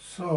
100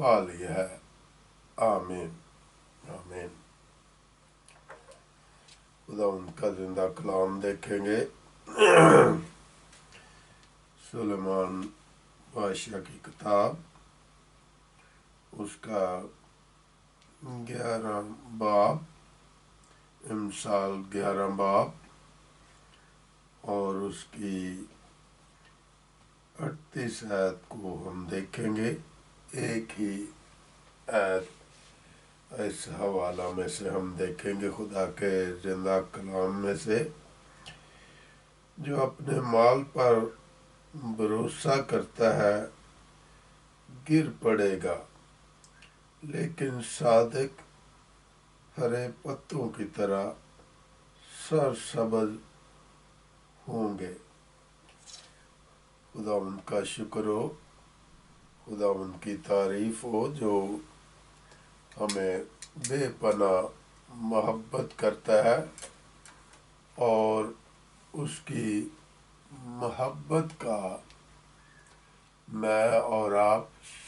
پا لیا ہے۔ آمین آمین۔ خدا ان کا زندہ کلام دیکھیں گے۔ سلیمان بادشاہ کی کتاب، اس کا 11 باب، امثال 11 باب، اور اس کی 38 آیت کو ہم دیکھیں گے۔ ایک ہی آیت اس حوالہ میں سے ہم دیکھیں گے، خدا کے زندہ کلام میں سے۔ جو اپنے مال پر بھروسہ کرتا ہے گر پڑے گا، لیکن صادق ہرے پتوں کی طرح سرسبز ہوں گے۔ خدا ان کا شکر ہو، خدا ان کی تعریف ہو، جو ہمیں بے پناہ محبت کرتا ہے اور اس کی محبت کا میں اور آپ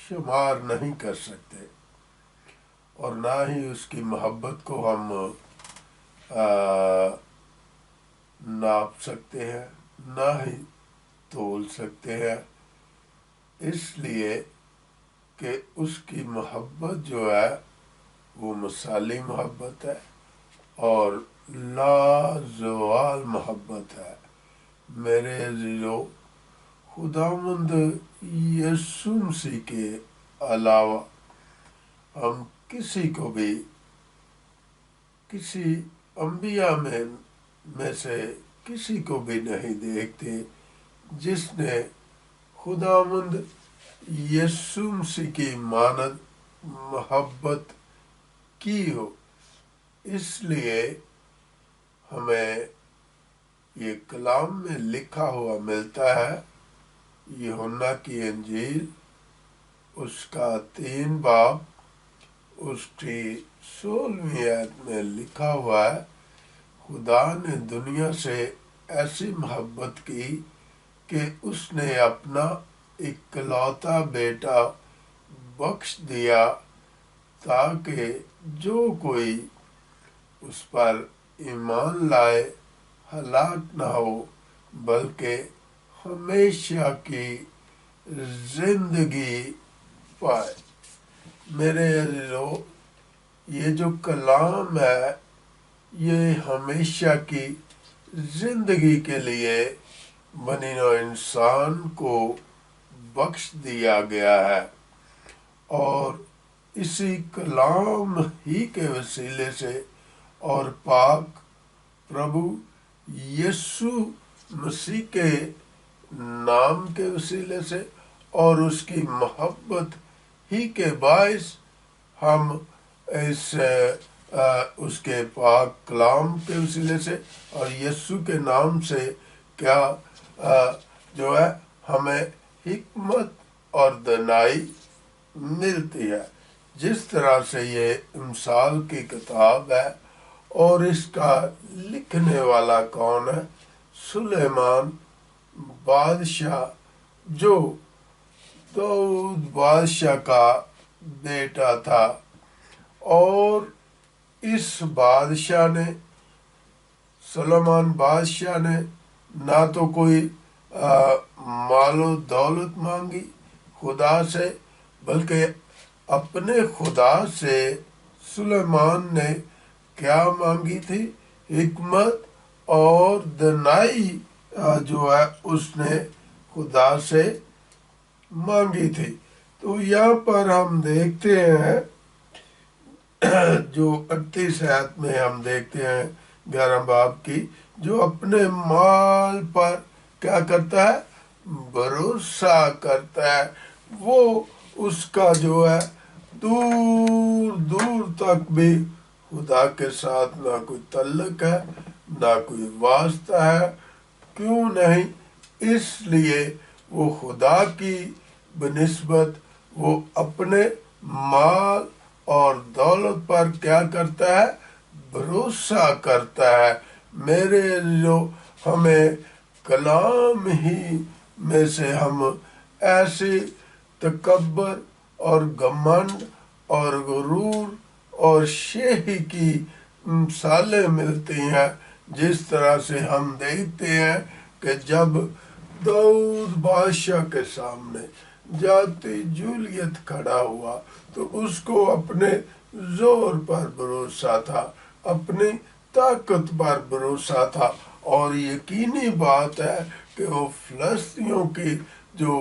شمار نہیں کر سکتے، اور نہ ہی اس کی محبت کو ہم ناپ سکتے ہیں، نہ ہی تول سکتے ہیں، اس لیے کہ اس کی محبت جو ہے وہ مثالی محبت ہے اور لازوال محبت ہے۔ میرے عزیزو، خداوند یسوع مسیح کے علاوہ ہم کسی کو بھی، کسی انبیاء میں سے کسی کو بھی نہیں دیکھتے جس نے خداوند یسوع مسیح کی مانند محبت کی ہو۔ اس لیے ہمیں یہ کلام میں لکھا ہوا ملتا ہے، یوحنا کی انجیل اس کا 3 باب، اس کی 16ویں آیت میں لکھا ہوا ہے، خدا نے دنیا سے ایسی محبت کی کہ اس نے اپنا اکلوتا بیٹا بخش دیا، تاکہ جو کوئی اس پر ایمان لائے ہلاک نہ ہو بلکہ ہمیشہ کی زندگی پائے۔ میرے عزیزو، یہ جو کلام ہے یہ ہمیشہ کی زندگی کے لیے بنی نوع انسان کو بخش دیا گیا ہے، اور اسی کلام ہی کے وسیلے سے اور پاک پربھو یسوع مسیح کے نام کے وسیلے سے اور اس کی محبت ہی کے باعث ہم اس کے پاک کلام کے وسیلے سے اور یسوع کے نام سے کیا جو ہے ہمیں حکمت اور دانائی ملتی ہے۔ جس طرح سے یہ امثال کی کتاب ہے اور اس کا لکھنے والا کون ہے؟ سلیمان بادشاہ، جو داؤد بادشاہ کا بیٹا تھا، اور اس بادشاہ نے، سلیمان بادشاہ نے نہ تو کوئی مال و دولت مانگی خدا سے، بلکہ اپنے خدا سے سلیمان نے کیا مانگی تھی؟ حکمت اور دانائی جو ہے اس نے خدا سے مانگی تھی۔ تو یہاں پر ہم دیکھتے ہیں جو 38 آیت میں ہم دیکھتے ہیں 11 باب کی، جو اپنے مال پر کیا کرتا ہے؟ بھروسہ کرتا ہے، وہ اس کا جو ہے دور دور تک بھی خدا کے ساتھ نہ کوئی تعلق ہے، نہ کوئی واسطہ ہے۔ کیوں نہیں؟ اس لیے وہ خدا کی بنسبت وہ اپنے مال اور دولت پر کیا کرتا ہے؟ بھروسہ کرتا ہے۔ میرے جو ہمیں کلام ہی میں سے ہم ایسے تکبر اور گھمنڈ اور غرور اور شیخی کی مثالیں ملتی ہیں، جس طرح سے ہم دیکھتے ہیں کہ جب داؤد بادشاہ کے سامنے جاتی جولیت کھڑا ہوا تو اس کو اپنے زور پر بھروسہ تھا، اپنی طاقت پر بھروسہ تھا، اور یقینی بات ہے کہ وہ فلسطینیوں کی جو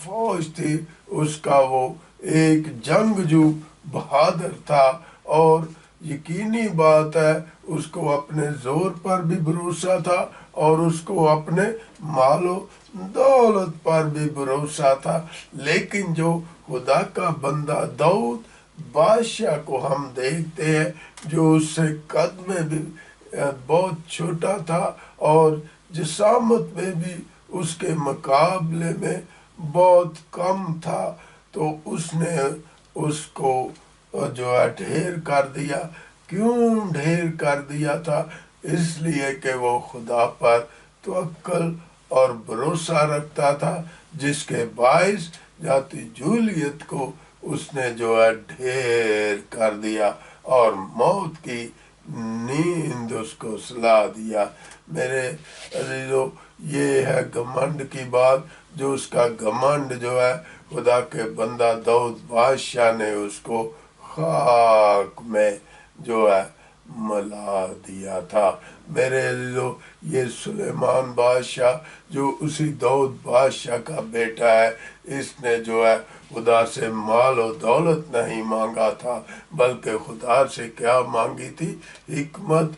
فوج تھی اس کا وہ ایک جنگجو بہادر تھا، اور یقینی بات ہے اس کو اپنے زور پر بھی بھروسہ تھا اور اس کو اپنے مال و دولت پر بھی بھروسہ تھا۔ لیکن جو خدا کا بندہ داؤد بادشاہ کو ہم دیکھتے ہیں جو اس سے قد میں بھی بہت چھوٹا تھا اور جسامت میں بھی اس کے مقابلے میں بہت کم تھا، تو اس نے اس کو جو ہے ڈھیر کر دیا۔ کیوں ڈھیر کر دیا تھا؟ اس لیے کہ وہ خدا پر توکل اور بھروسہ رکھتا تھا، جس کے باعث جاتی جولیت کو اس نے جو ہے ڈھیر کر دیا اور موت کی نیند اس کو سلا دیا۔ میرے عزیزو، یہ ہے گھمنڈ کی بات، جو اس کا گھمنڈ جو ہے خدا کے بندہ داؤد بادشاہ نے اس کو خاک میں جو ہے ملا دیا تھا۔ میرے عزیزو، یہ سلیمان بادشاہ جو اسی داؤد بادشاہ کا بیٹا ہے، اس نے جو ہے خدا سے مال و دولت نہیں مانگا تھا، بلکہ خدا سے کیا مانگی تھی؟ حکمت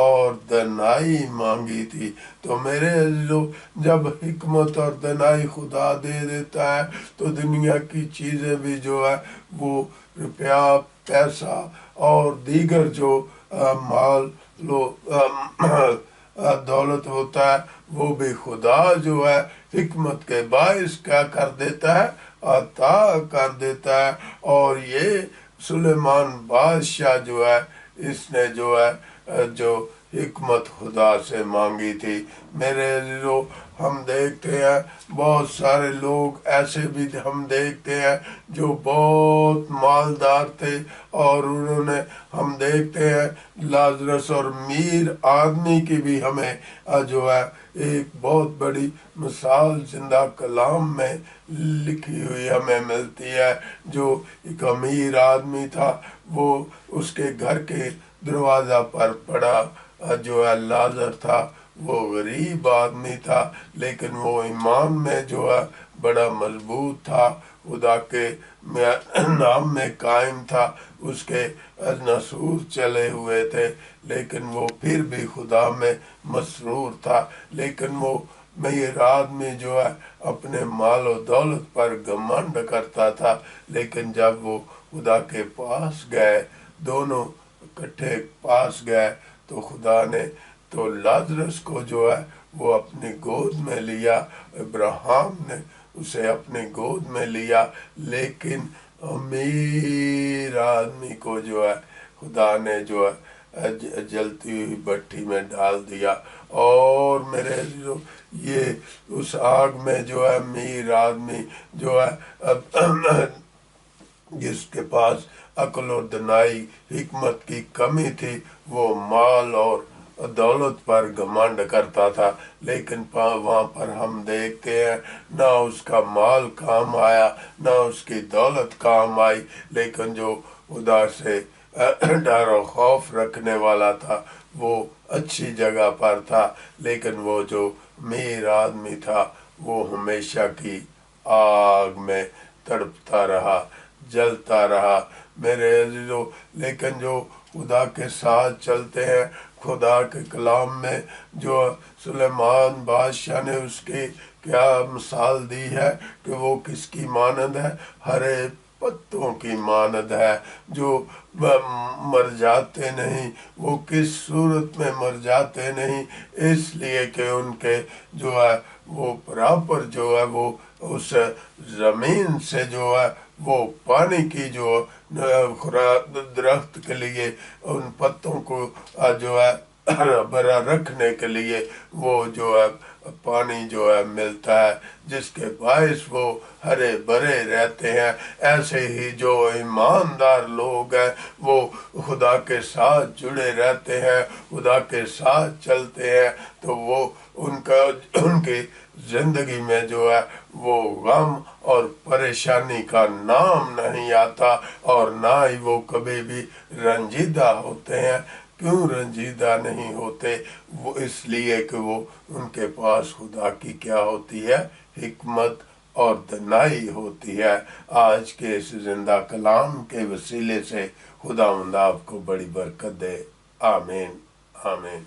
اور دانائی مانگی تھی۔ تو میرے عزیزو، جب حکمت اور دانائی خدا دے دیتا ہے تو دنیا کی چیزیں بھی جو ہے وہ روپیہ، پیسہ اور دیگر جو مال دولت ہوتا ہے وہ بھی خدا جو ہے حکمت کے باعث کیا کر دیتا ہے؟ عطا کر دیتا ہے۔ اور یہ سلیمان بادشاہ جو ہے اس نے جو ہے جو حکمت خدا سے مانگی تھی۔ میرے عزیزو، ہم دیکھتے ہیں بہت سارے لوگ ایسے بھی ہم دیکھتے ہیں جو بہت مالدار تھے، اور انہوں نے ہم دیکھتے ہیں لازرس اور امیر آدمی کی بھی ہمیں جو ہے ایک بہت بڑی مثال زندہ کلام میں لکھی ہوئی ہمیں ملتی ہے۔ جو ایک امیر آدمی تھا، وہ اس کے گھر کے دروازہ پر پڑا جو ہے لازر تھا، وہ غریب آدمی تھا، لیکن وہ ایمان میں جو ہے بڑا مضبوط تھا، خدا کے نام میں قائم تھا، اس کے نصور چلے ہوئے تھے، لیکن وہ پھر بھی خدا میں مسرور تھا۔ لیکن وہ امیر آدمی جو ہے اپنے مال و دولت پر گھمنڈ کرتا تھا، لیکن جب وہ خدا کے پاس گئے، دونوں اکٹھے پاس گئے، تو خدا نے تو لازرس کو جو ہے وہ اپنی گود میں لیا، ابراہیم نے اسے اپنی گود میں لیا، لیکن امیر آدمی کو جو ہے خدا نے جو ہے جلتی ہوئی بھٹی میں ڈال دیا۔ اور میرے عزیزو، یہ اس آگ میں جو ہے امیر آدمی جو ہے جس کے پاس عقل اور دانائی، حکمت کی کمی تھی، وہ مال اور دولت پر گھمنڈ کرتا تھا، لیکن وہاں پر ہم دیکھتے ہیں نہ اس کا مال کام آیا، نہ اس کی دولت کام آئی، لیکن جو خدا سے ڈر و خوف رکھنے والا تھا وہ اچھی جگہ پر تھا۔ لیکن وہ جو امیر آدمی تھا وہ ہمیشہ کی آگ میں تڑپتا رہا، جلتا رہا۔ میرے عزیزو، لیکن جو خدا کے ساتھ چلتے ہیں، خدا کے کلام میں جو سلیمان بادشاہ نے اس کی کیا مثال دی ہے کہ وہ کس کی مانند ہے؟ ہرے پتوں کی مانند ہے جو مر جاتے نہیں۔ وہ کس صورت میں مر جاتے نہیں؟ اس لیے کہ ان کے جو ہے وہ برابر جو ہے وہ اس زمین سے جو ہے وہ پانی کی جو درخت کے لیے ان پتوں کو جو ہے ہرا بھرا رکھنے کے لیے وہ جو ہے پانی جو ہے ملتا ہے، جس کے باعث وہ ہرے بھرے رہتے ہیں۔ ایسے ہی جو ایماندار لوگ ہیں وہ خدا کے ساتھ جڑے رہتے ہیں، خدا کے ساتھ چلتے ہیں، تو وہ ان کی زندگی میں جو ہے وہ غم اور پریشانی کا نام نہیں آتا، اور نہ ہی وہ کبھی بھی رنجیدہ ہوتے ہیں۔ کیوں رنجیدہ نہیں ہوتے؟ وہ اس لیے کہ وہ ان کے پاس خدا کی کیا ہوتی ہے؟ حکمت اور دانائی ہوتی ہے۔ آج کے اس زندہ کلام کے وسیلے سے خداوند آپ کو بڑی برکت دے۔ آمین آمین۔